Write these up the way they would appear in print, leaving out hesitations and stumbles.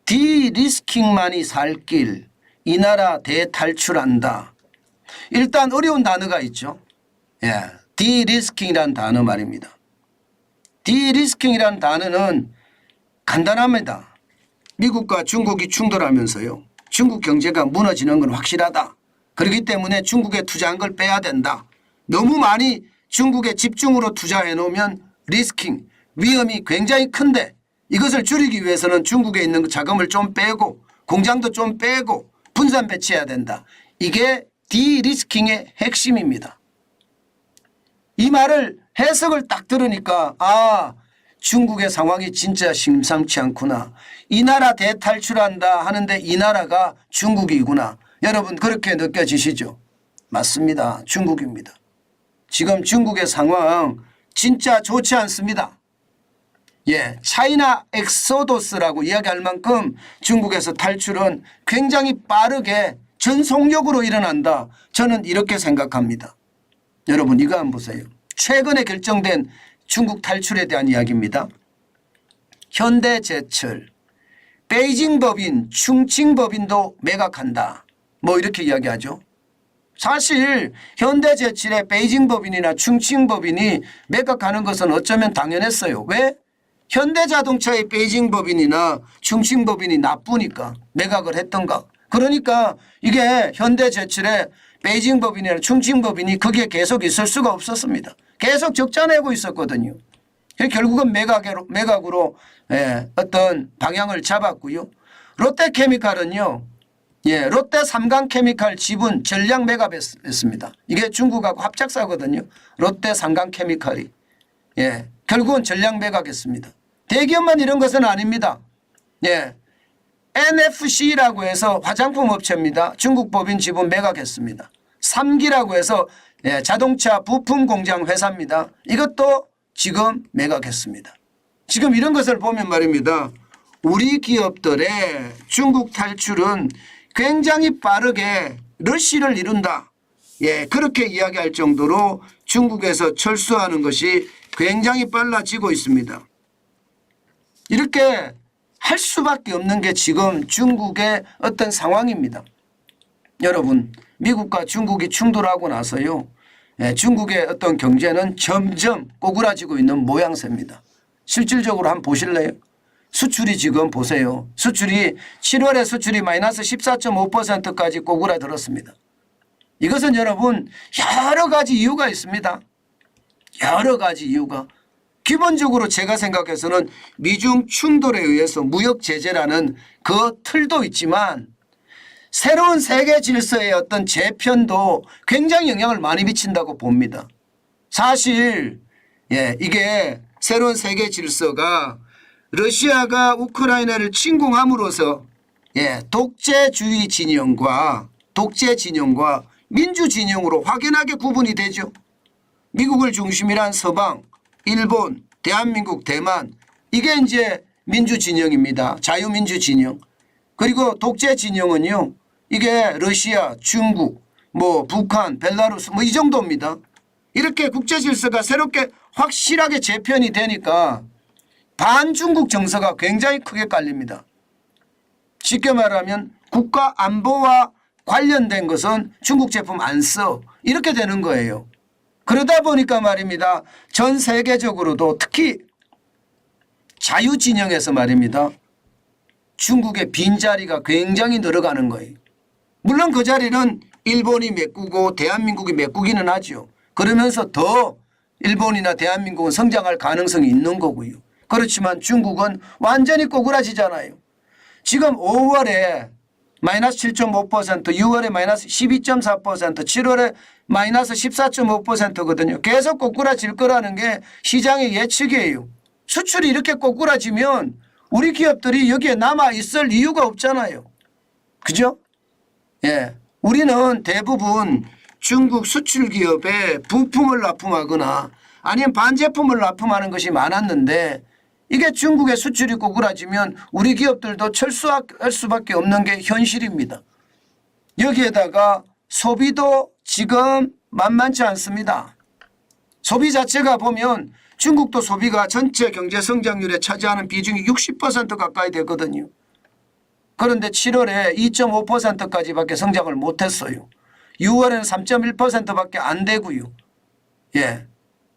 디리스킹만이 살 길, 이 나라 대탈출한다. 일단 어려운 단어가 있죠. 예, 디리스킹이라는 단어 말입니다. 디리스킹이라는 단어는 간단합니다. 미국과 중국이 충돌하면서요, 중국 경제가 무너지는 건 확실하다. 그렇기 때문에 중국에 투자한 걸 빼야 된다. 너무 많이 중국에 집중으로 투자해 놓으면 리스킹, 위험이 굉장히 큰데 이것을 줄이기 위해서는 중국에 있는 자금을 좀 빼고 공장도 좀 빼고 분산 배치해야 된다. 이게 디리스킹의 핵심입니다. 이 말을 해석을 딱 들으니까 아, 중국의 상황이 진짜 심상치 않구나. 이 나라 대탈출한다 하는데 이 나라가 중국이구나. 여러분 그렇게 느껴지시죠? 맞습니다. 중국입니다. 지금 중국의 상황 진짜 좋지 않습니다. 예, 차이나 엑소도스라고 이야기할 만큼 중국에서 탈출은 굉장히 빠르게 전속력으로 일어난다. 저는 이렇게 생각합니다. 여러분 이거 한번 보세요. 최근에 결정된 중국 탈출에 대한 이야기입니다. 현대제철, 베이징법인, 충칭법인도 매각한다. 뭐 이렇게 이야기하죠. 사실 현대제철의 베이징법인이나 충칭법인이 매각하는 것은 어쩌면 당연했어요. 왜? 현대자동차의 베이징법인이나 충칭법인이 나쁘니까 매각을 했던가. 그러니까 이게 현대제철의 베이징법인이나 충칭법인이 거기에 계속 있을 수가 없었습니다. 계속 적자 내고 있었거든요. 결국은 매각으로 어떤 방향을 잡았고요. 롯데케미칼은요. 예, 롯데 삼강케미칼 지분 전량 매각했습니다. 이게 중국하고 합작사거든요. 롯데 삼강케미칼이. 예, 결국은 전량 매각했습니다. 대기업만 이런 것은 아닙니다. 예, NFC라고 해서 화장품 업체입니다. 중국 법인 지분 매각했습니다. 3기라고 해서 자동차 부품 공장 회사입니다. 이것도 지금 매각했습니다. 지금 이런 것을 보면 말입니다. 우리 기업들의 중국 탈출은 굉장히 빠르게 러시를 이룬다. 예, 그렇게 이야기할 정도로 중국에서 철수하는 것이 굉장히 빨라지고 있습니다. 이렇게 할 수밖에 없는 게 지금 중국의 어떤 상황입니다. 여러분 미국과 중국이 충돌하고 나서요. 중국의 어떤 경제는 점점 꼬꾸라지고 있는 모양새입니다. 실질적으로 한번 보실래요? 수출이 지금 보세요. 수출이 7월에 수출이 마이너스 14.5%까지 꼬꾸라들었습니다. 이것은 여러분 여러 가지 이유가 있습니다. 여러 가지 이유가. 기본적으로 제가 생각해서는 미중 충돌에 의해서 무역 제재라는 그 틀도 있지만 새로운 세계 질서의 어떤 재편도 굉장히 영향을 많이 미친다고 봅니다. 사실 이게 새로운 세계 질서가 러시아가 우크라이나를 침공함으로써 독재주의 진영과 민주 진영으로 확연하게 구분이 되죠. 미국을 중심이로 한 서방, 일본, 대한민국, 대만 이게 이제 민주 진영입니다. 자유민주 진영. 그리고 독재 진영은요. 이게 러시아, 중국, 북한, 벨라루스 이 정도입니다. 이렇게 국제 질서가 새롭게 확실하게 재편이 되니까 반중국 정서가 굉장히 크게 깔립니다. 쉽게 말하면 국가 안보와 관련된 것은 중국 제품 안 써. 이렇게 되는 거예요. 그러다 보니까 말입니다. 전 세계적으로도 특히 자유진영에서 말입니다. 중국의 빈자리가 굉장히 늘어가는 거예요. 물론 그 자리는 일본이 메꾸고 대한민국이 메꾸기는 하죠. 그러면서 더 일본이나 대한민국은 성장할 가능성이 있는 거고요. 그렇지만 중국은 완전히 꼬꾸라지잖아요. 지금 5월에 마이너스 7.5%, 6월에 마이너스 12.4%, 7월에 마이너스 14.5%거든요. 계속 꼬꾸라질 거라는 게 시장의 예측이에요. 수출이 이렇게 꼬꾸라지면 우리 기업들이 여기에 남아 있을 이유가 없잖아요. 그죠? 예. 우리는 대부분 중국 수출 기업에 부품을 납품하거나 아니면 반제품을 납품하는 것이 많았는데 이게 중국의 수출이 꼬꾸라지면 우리 기업들도 철수할 수밖에 없는 게 현실입니다. 여기에다가 소비도 지금 만만치 않습니다. 소비 자체가 보면 중국도 소비가 전체 경제 성장률에 차지하는 비중이 60% 가까이 되거든요. 그런데 7월에 2.5%까지밖에 성장을 못했어요. 6월에는 3.1%밖에 안 되고요. 예.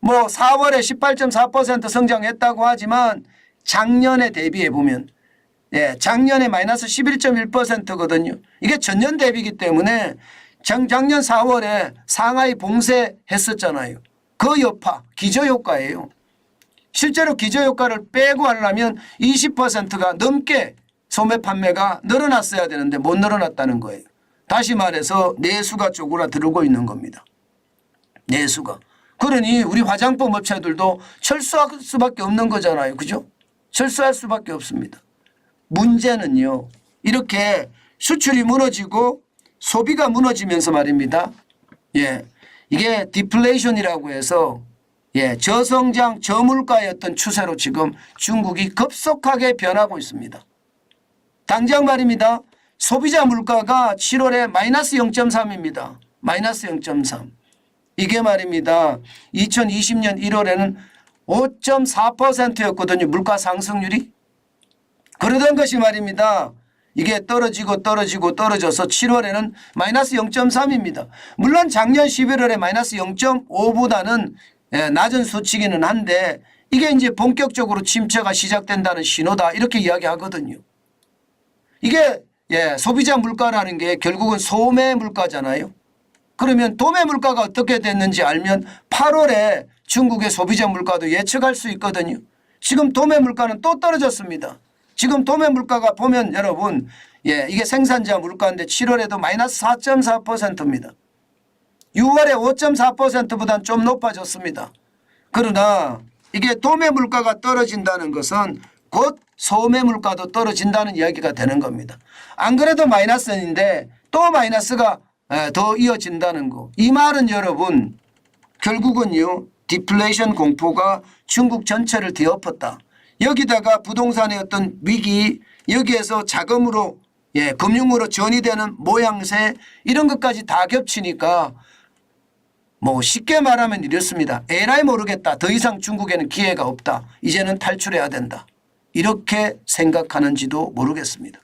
뭐 4월에 18.4% 성장했다고 하지만 작년에 대비해 보면 예, 작년에 마이너스 11.1%거든요. 이게 전년 대비이기 때문에 작년 4월에 상하이 봉쇄했었잖아요. 그 여파, 기저효과예요. 실제로 기저효과를 빼고 하려면 20%가 넘게 소매 판매가 늘어났어야 되는데 못 늘어났다는 거예요. 다시 말해서 내수가 쪼그라들고 있는 겁니다. 내수가. 그러니 우리 화장품 업체들도 철수할 수밖에 없는 거잖아요. 그죠? 철수할 수밖에 없습니다. 문제는요. 이렇게 수출이 무너지고 소비가 무너지면서 말입니다. 예, 이게 디플레이션이라고 해서 예, 저성장 저물가의 어떤 추세로 지금 중국이 급속하게 변하고 있습니다. 당장 말입니다. 소비자 물가가 7월에 마이너스 0.3입니다. 마이너스 0.3. 이게 말입니다. 2020년 1월에는 5.4%였거든요. 물가 상승률이. 그러던 것이 말입니다. 이게 떨어져서 7월에는 마이너스 0.3입니다. 물론 작년 11월에 마이너스 0.5보다는 낮은 수치기는 한데 이게 이제 본격적으로 침체가 시작된다는 신호다 이렇게 이야기하거든요. 이게 소비자 물가라는 게 결국은 소매 물가잖아요. 그러면 도매 물가가 어떻게 됐는지 알면 8월에 중국의 소비자 물가도 예측할 수 있거든요. 지금 도매 물가는 또 떨어졌습니다. 지금 도매 물가가 보면 여러분 이게 생산자 물가인데 7월에도 마이너스 4.4%입니다. 6월에 5.4%보다는 좀 높아졌습니다. 그러나 이게 도매 물가가 떨어진다는 것은 곧 소매 물가도 떨어진다는 이야기가 되는 겁니다. 안 그래도 마이너스인데 또 마이너스가 더 이어진다는 거. 이 말은 여러분 결국은요. 디플레이션 공포가 중국 전체를 뒤엎었다. 여기다가 부동산의 어떤 위기 여기에서 자금으로 금융으로 전이되는 모양새 이런 것까지 다 겹치니까 뭐 쉽게 말하면 이렇습니다. 에라이 모르겠다. 더 이상 중국에는 기회가 없다. 이제는 탈출해야 된다. 이렇게 생각하는지도 모르겠습니다.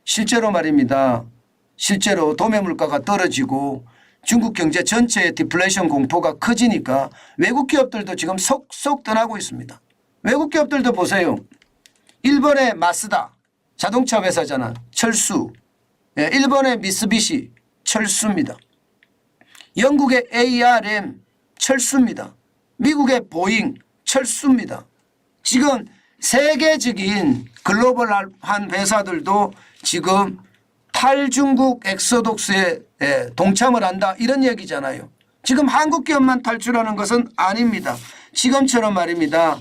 실제로 말입니다. 실제로 도매 물가가 떨어지고 중국 경제 전체의 디플레이션 공포가 커지니까 외국 기업들도 지금 속속 떠나고 있습니다. 외국 기업들도 보세요. 일본의 마쓰다 자동차 회사잖아. 철수. 일본의 미쓰비시 철수입니다. 영국의 ARM 철수입니다. 미국의 보잉 철수입니다. 지금 세계적인 글로벌한 회사들도 지금 탈중국 엑소독스에 동참을 한다 이런 얘기잖아요. 지금 한국 기업만 탈출하는 것은 아닙니다. 지금처럼 말입니다.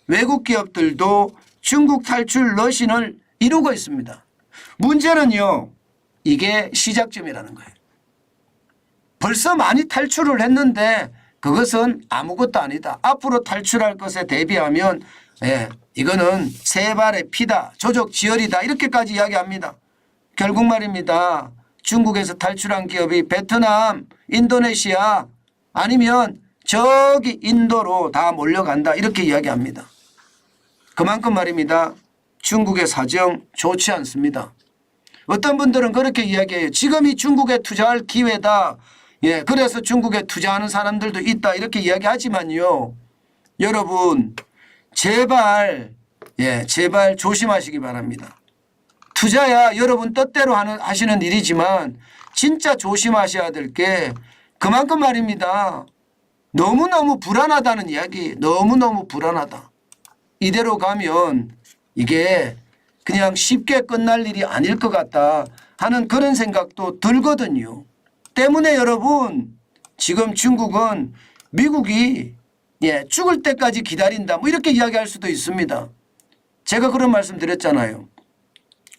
외국 기업들도 중국 탈출 러신을 이루고 있습니다. 문제는요. 이게 시작점이라는 거예요. 벌써 많이 탈출을 했는데 그것은 아무것도 아니다. 앞으로 탈출할 것에 대비하면 이거는 세 발의 피다. 조족지혈이다. 이렇게까지 이야기합니다. 결국 말입니다. 중국에서 탈출한 기업이 베트남, 인도네시아 아니면 저기 인도로 다 몰려간다. 이렇게 이야기합니다. 그만큼 말입니다. 중국의 사정 좋지 않습니다. 어떤 분들은 그렇게 이야기해요. 지금이 중국에 투자할 기회다. 그래서 중국에 투자하는 사람들도 있다. 이렇게 이야기하지만요. 여러분 제발 제발 조심하시기 바랍니다. 투자야 여러분 뜻대로 하시는 일이지만 진짜 조심하셔야 될 게 그만큼 말입니다. 너무너무 불안하다는 이야기. 너무너무 불안하다. 이대로 가면 이게 그냥 쉽게 끝날 일이 아닐 것 같다 하는 그런 생각도 들거든요. 때문에 여러분 지금 중국은 미국이 죽을 때까지 기다린다 뭐 이렇게 이야기할 수도 있습니다. 제가 그런 말씀 드렸잖아요.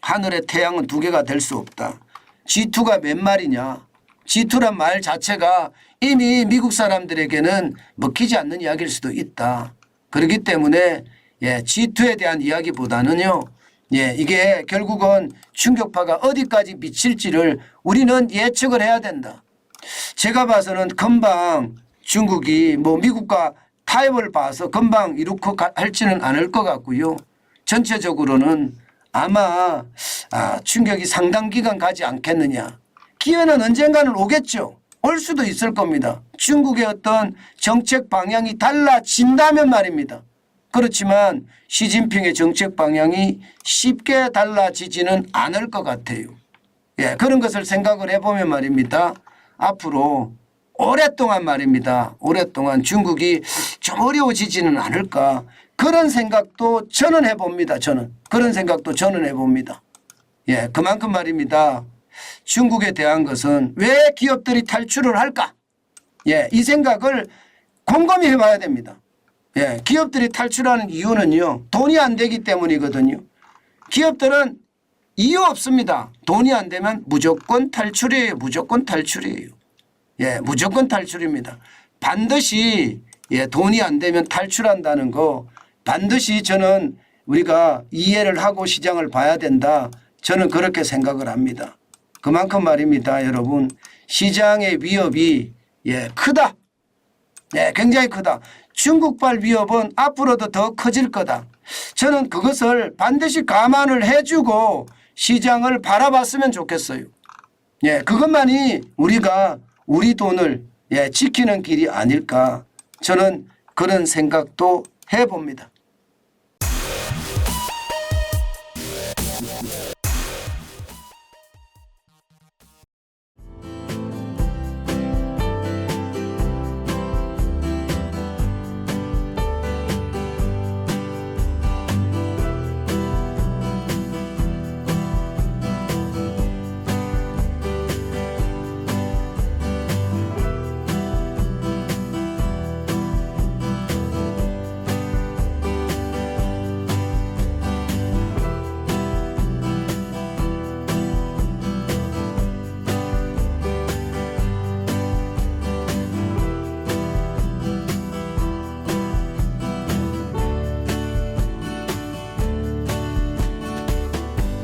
하늘에 태양은 두 개가 될 수 없다. G2가 몇 말이냐. G2란 말 자체가 이미 미국 사람들에게는 먹히지 않는 이야기일 수도 있다. 그렇기 때문에 G2에 대한 이야기보다는요. 이게 결국은 충격파가 어디까지 미칠지를 우리는 예측을 해야 된다. 제가 봐서는 금방 중국이 뭐 미국과 타협을 봐서 금방 이루고 할지는 않을 것 같고요. 전체적으로는 아마 충격이 상당 기간 가지 않겠느냐. 기회는 언젠가는 오겠죠. 올 수도 있을 겁니다. 중국의 어떤 정책 방향이 달라진다면 말입니다. 그렇지만 시진핑의 정책 방향이 쉽게 달라지지는 않을 것 같아요. 예, 그런 것을 생각을 해보면 말입니다. 앞으로 오랫동안 말입니다. 오랫동안 중국이 좀 어려워지지는 않을까. 그런 생각도 저는 해봅니다. 그런 생각도 저는 해봅니다. 예, 그만큼 말입니다. 중국에 대한 것은 왜 기업들이 탈출을 할까? 예, 이 생각을 곰곰이 해봐야 됩니다. 예, 기업들이 탈출하는 이유는요, 돈이 안 되기 때문이거든요. 기업들은 이유 없습니다. 돈이 안 되면 무조건 탈출이에요. 무조건 탈출이에요. 예, 무조건 탈출입니다. 반드시 돈이 안 되면 탈출한다는 거 반드시 저는 우리가 이해를 하고 시장을 봐야 된다. 저는 그렇게 생각을 합니다. 그만큼 말입니다. 여러분 시장의 위협이 크다. 굉장히 크다. 중국발 위협은 앞으로도 더 커질 거다. 저는 그것을 반드시 감안을 해주고 시장을 바라봤으면 좋겠어요. 그것만이 우리가 우리 돈을 지키는 길이 아닐까. 저는 그런 생각도 해봅니다.